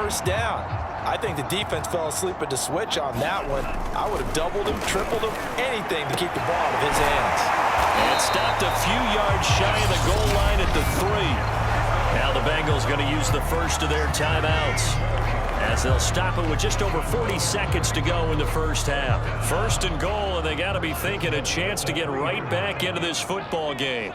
first down. I think the defense fell asleep at the switch on that one. I would have doubled him, tripled him, anything to keep the ball out of his hands. And stopped a few yards shy of the goal line at the 3. Now the Bengals going to use the first of their timeouts, as they'll stop it with just over 40 seconds to go in the first half. First and goal, and they got to be thinking a chance to get right back into this football game.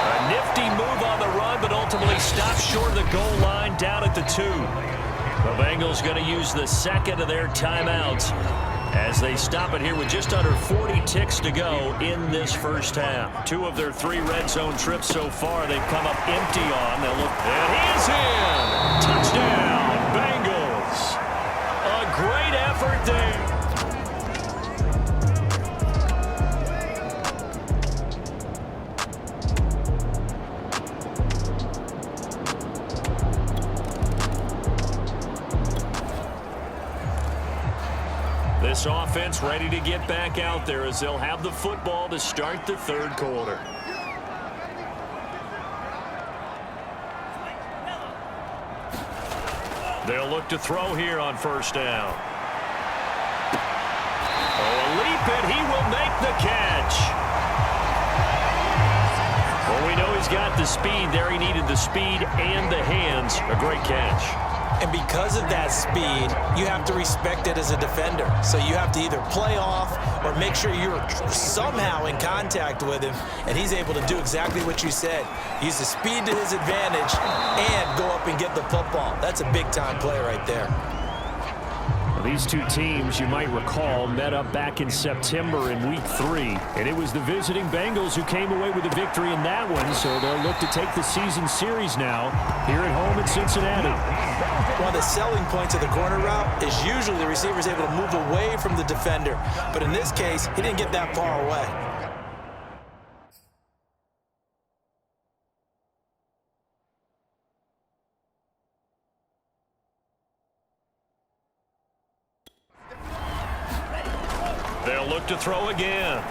A nifty move on the run, but ultimately stopped short of the goal line down at the 2. The Bengals going to use the second of their timeouts as they stop it here with just under 40 ticks to go in this first half. 2 of their 3 red zone trips so far, they've come up empty on. They'll look, and he's in! Touchdown, Bengals! A great effort there. This offense ready to get back out there as they'll have the football to start the third quarter. They'll look to throw here on first down. Oh, a leap, and he will make the catch. Well, we know he's got the speed there. He needed the speed and the hands. A great catch. And because of that speed, you have to respect it as a defender. So you have to either play off or make sure you're somehow in contact with him, and he's able to do exactly what you said. Use the speed to his advantage and go up and get the football. That's a big-time play right there. These two teams, you might recall, met up back in September in Week 3. And it was the visiting Bengals who came away with the victory in that one, so they'll look to take the season series now here at home in Cincinnati. One of the selling points of the corner route is usually the receiver is able to move away from the defender. But in this case, he didn't get that far away. They'll look to throw again.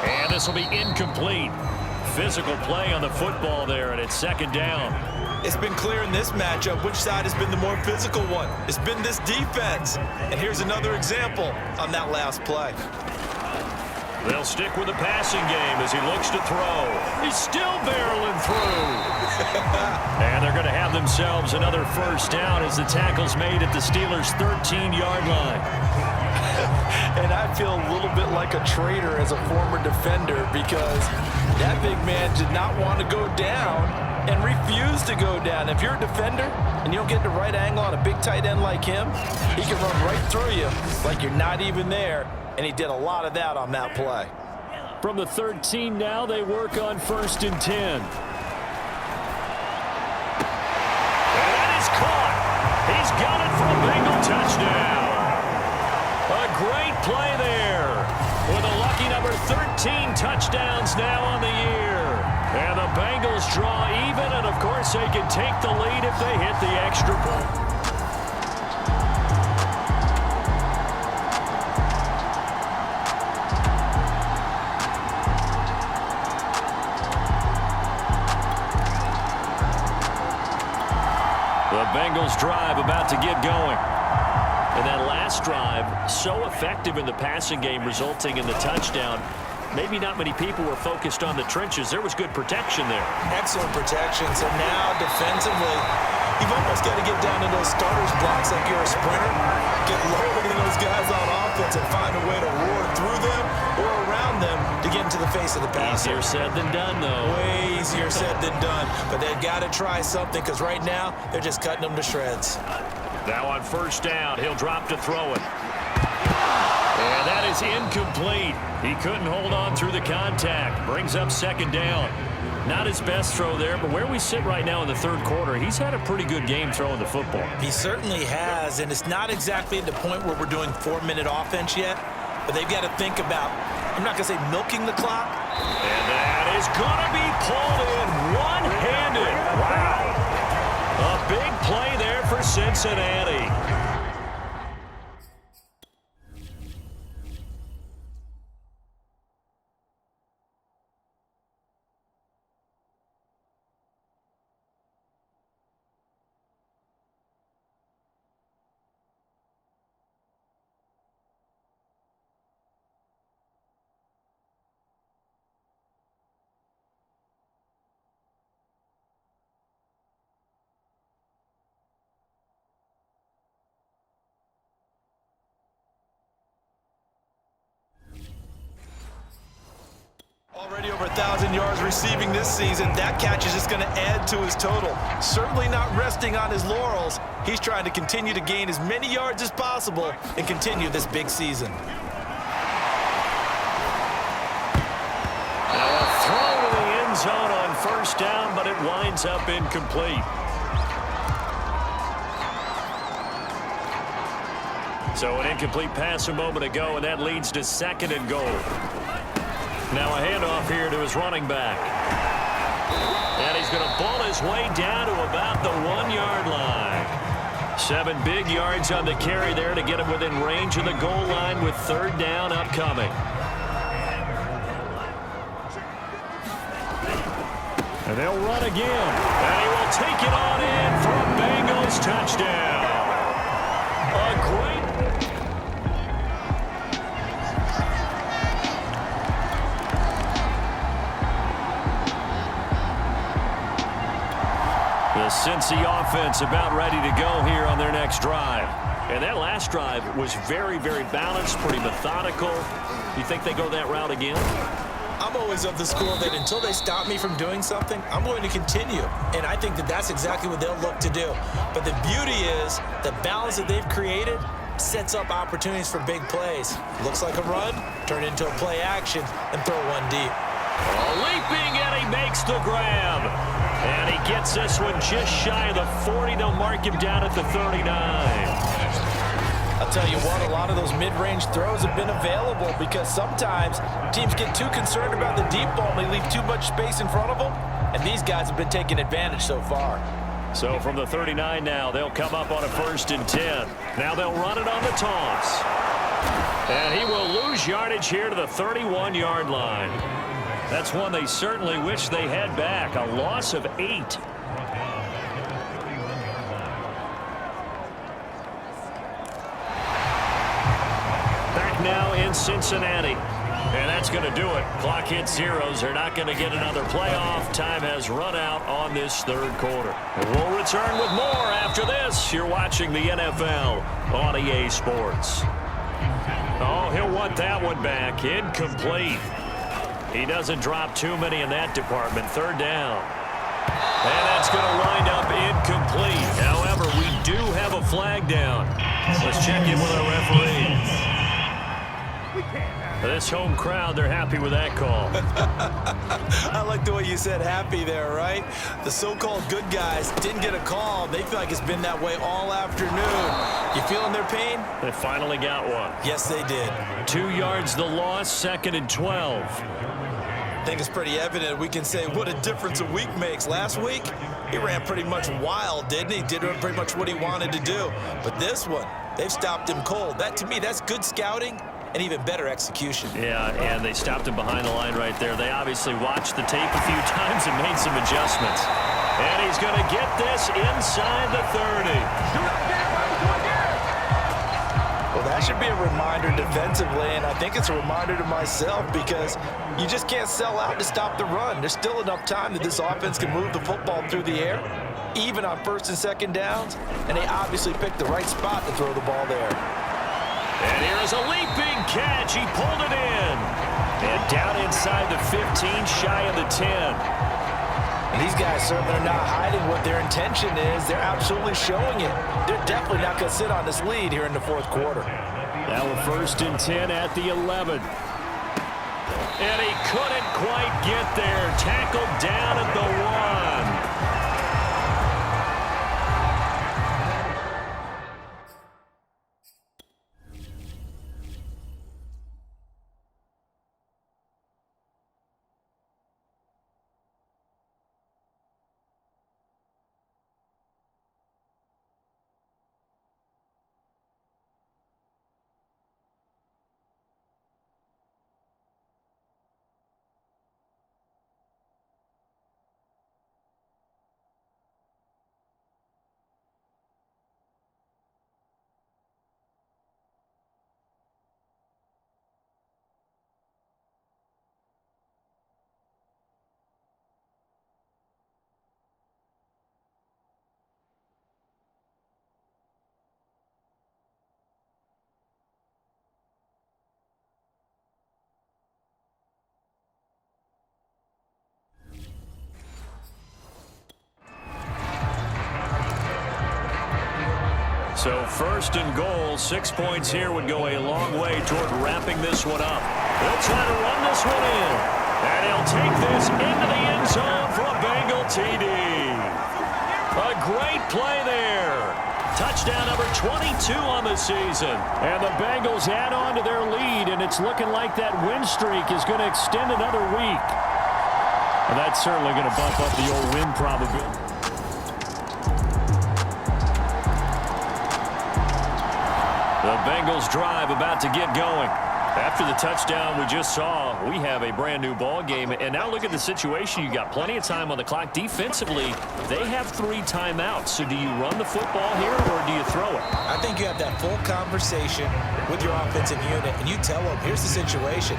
And this will be incomplete. Physical play on the football there, and it's second down. It's been clear in this matchup which side has been the more physical one. It's been this defense. And here's another example on that last play. They'll stick with the passing game as he looks to throw. He's still barreling through. And they're going to have themselves another first down as the tackle's made at the Steelers' 13-yard line. And I feel a little bit like a traitor as a former defender because that big man did not want to go down and refused to go down. If you're a defender and you don't get the right angle on a big tight end like him, he can run right through you like you're not even there. And he did a lot of that on that play. From the 13 now, they work on 1st and 10. And that is caught. He's got it for a Bengal touchdown. A great play there with a lucky number 13 touchdowns now on the year. And the Bengals draw even, and of course they can take the lead if they hit the extra point. The Bengals drive about to get going. And that last drive, so effective in the passing game, resulting in the touchdown. Maybe not many people were focused on the trenches. There was good protection there. Excellent protection. So now defensively, you've almost got to get down to those starters blocks like you're a sprinter. Get lower than those guys on offense and find a way to roar through them or around them to get into the face of the passer. Easier said than done, though. Way easier said than done. But they've got to try something because right now they're just cutting them to shreds. Now on first down, he'll drop to throw it. And that is incomplete. He couldn't hold on through the contact. Brings up second down. Not his best throw there, but where we sit right now in the third quarter, he's had a pretty good game throwing the football. He certainly has, and it's not exactly at the point where we're doing 4-minute offense yet, but they've got to think about, I'm not going to say milking the clock. And that is going to be pulled in one-handed. Wow. A big play there for Cincinnati. over 1,000 yards receiving this season. That catch is just going to add to his total. Certainly not resting on his laurels. He's trying to continue to gain as many yards as possible and continue this big season. Now a throw to the end zone on first down, but it winds up incomplete. So an incomplete pass a moment ago, and that leads to 2nd and goal. Now a handoff here to his running back. And he's going to ball his way down to about the 1-yard line. 7 big yards on the carry there to get him within range of the goal line with 3rd down upcoming. And they'll run again. And he will take it on in for a Bengals touchdown. A great... The Cincy offense about ready to go here on their next drive. And that last drive was very, very balanced, pretty methodical. You think they go that route again? I'm always of the school that until they stop me from doing something, I'm going to continue. And I think that that's exactly what they'll look to do. But the beauty is the balance that they've created sets up opportunities for big plays. Looks like a run, turn into a play action, and throw one deep. Leaping, and he makes the grab. And he gets this one just shy of the 40. They'll mark him down at the 39. I'll tell you what, a lot of those mid-range throws have been available because sometimes teams get too concerned about the deep ball and they leave too much space in front of them, and these guys have been taking advantage so far. So from the 39 now, they'll come up on a 1st and 10. Now they'll run it on the toss. And he will lose yardage here to the 31-yard line. That's one they certainly wish they had back, a loss of 8. Back now in Cincinnati. And that's going to do it. Clock hits zeros. They're not going to get another playoff. Time has run out on this 3rd quarter. And we'll return with more after this. You're watching the NFL on EA Sports. Oh, he'll want that one back. Incomplete. He doesn't drop too many in that department. 3rd down. And that's going to wind up incomplete. However, we do have a flag down. Let's check in with our referee. This home crowd, they're happy with that call. I like the way you said happy there, right? The so-called good guys didn't get a call. They feel like it's been that way all afternoon. You feeling their pain? They finally got one. Yes, they did. 2 yards the loss, 2nd and 12. I think it's pretty evident we can say what a difference a week makes. Last week, he ran pretty much wild, didn't he? Did pretty much what he wanted to do. But this one, they've stopped him cold. That, to me, that's good scouting and even better execution. Yeah, and they stopped him behind the line right there. They obviously watched the tape a few times and made some adjustments. And he's going to get this inside the 30. Well, that should be a reminder defensively, and I think it's a reminder to myself because you just can't sell out to stop the run. There's still enough time that this offense can move the football through the air, even on 1st and 2nd downs, and they obviously picked the right spot to throw the ball there. And here is a leaping catch. He pulled it in. And down inside the 15, shy of the 10. And these guys certainly are not hiding what their intention is. They're absolutely showing it. They're definitely not going to sit on this lead here in the 4th quarter. Now a 1st and 10 at the 11. And he couldn't quite get there. Tackled down at the 1. So first and goal, 6 points here would go a long way toward wrapping this one up. They'll try to run this one in. And he'll take this into the end zone for a Bengal TD. A great play there. Touchdown number 22 on the season. And the Bengals add on to their lead, and it's looking like that win streak is going to extend another week. And that's certainly going to bump up the old win probability. The Bengals drive about to get going. After the touchdown we just saw, we have a brand new ball game. And now look at the situation. You got plenty of time on the clock. Defensively, they have 3 timeouts. So do you run the football here or do you throw it? I think you have that full conversation with your offensive unit, and you tell them, here's the situation.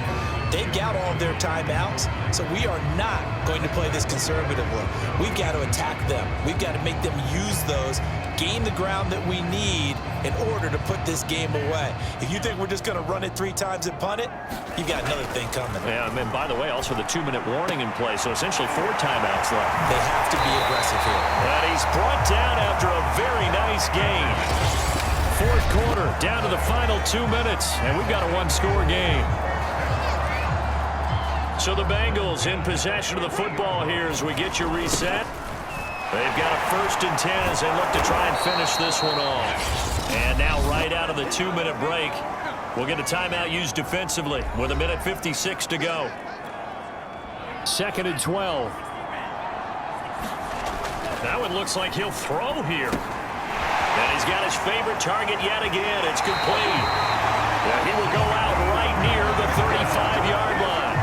They've got all of their timeouts, so we are not going to play this conservatively. We've got to attack them. We've got to make them use those, gain the ground that we need in order to put this game away. If you think we're just going to run it 3 times and punt it, you've got another thing coming. Yeah, and by the way, also the 2-minute warning in play, so essentially 4 timeouts left. They have to be aggressive here. And he's brought down after a very nice gain. Fourth quarter, down to the final 2 minutes, and we've got a 1-score game. So the Bengals in possession of the football here as we get you reset. They've got a 1st and 10 as they look to try and finish this one off. And now right out of the 2-minute break, we'll get a timeout used defensively with 1:56 to go. 2nd and 12. Now it looks like he'll throw here. And he's got his favorite target yet again. It's complete. Yeah, he will go out right near the 35-yard line.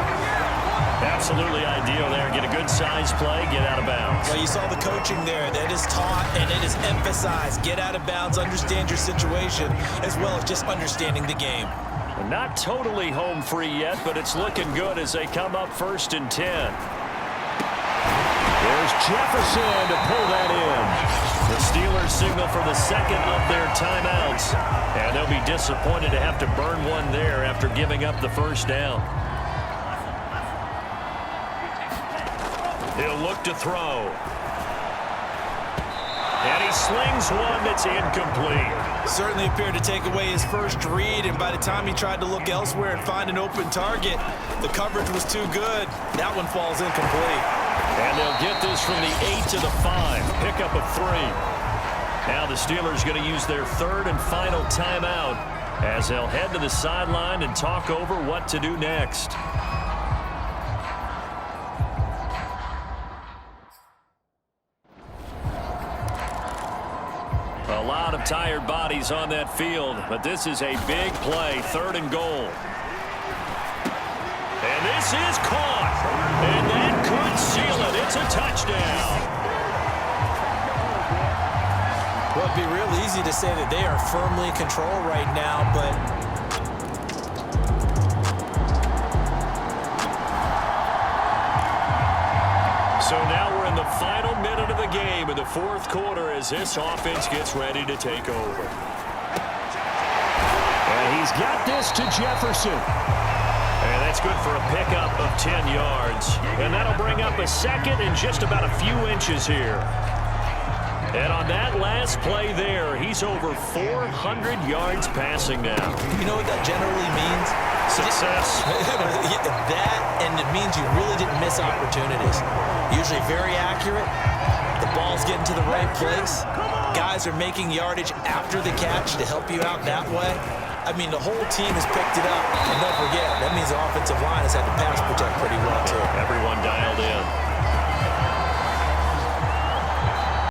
Absolutely ideal there. Get a good size play, get out of bounds. Well, you saw the coaching there. That is taught and it is emphasized. Get out of bounds, understand your situation, as well as just understanding the game. Not totally home free yet, but it's looking good as they come up 1st and 10. There's Jefferson to pull that in. The Steelers signal for the 2nd of their timeouts. And they'll be disappointed to have to burn one there after giving up the 1st down. He'll look to throw. And he slings one that's incomplete. Certainly appeared to take away his first read, and by the time he tried to look elsewhere and find an open target, the coverage was too good. That one falls incomplete. And they'll get this from the 8 to the 5. Pickup of 3. Now the Steelers going to use their 3rd and final timeout as they'll head to the sideline and talk over what to do next. A lot of tired bodies on that field, but this is a big play, 3rd and goal. And this is caught. And that could seal it. It's a touchdown. Well, it'd be real easy to say that they are firmly in control right now, but so now we're in the final minute of the game in the 4th quarter as this offense gets ready to take over. And he's got this to Jefferson. And that's good for a pickup of 10 yards. And that'll bring up a 2nd and just about a few inches here. And on that last play there, he's over 400 yards passing now. you know what that generally means? Success. That, and it means you really didn't miss opportunities. Usually very accurate. The ball's getting to the right place. Guys are making yardage after the catch to help you out that way. I mean, the whole team has picked it up. And don't forget, that means the offensive line has had to pass protect pretty well, too. Everyone dialed in.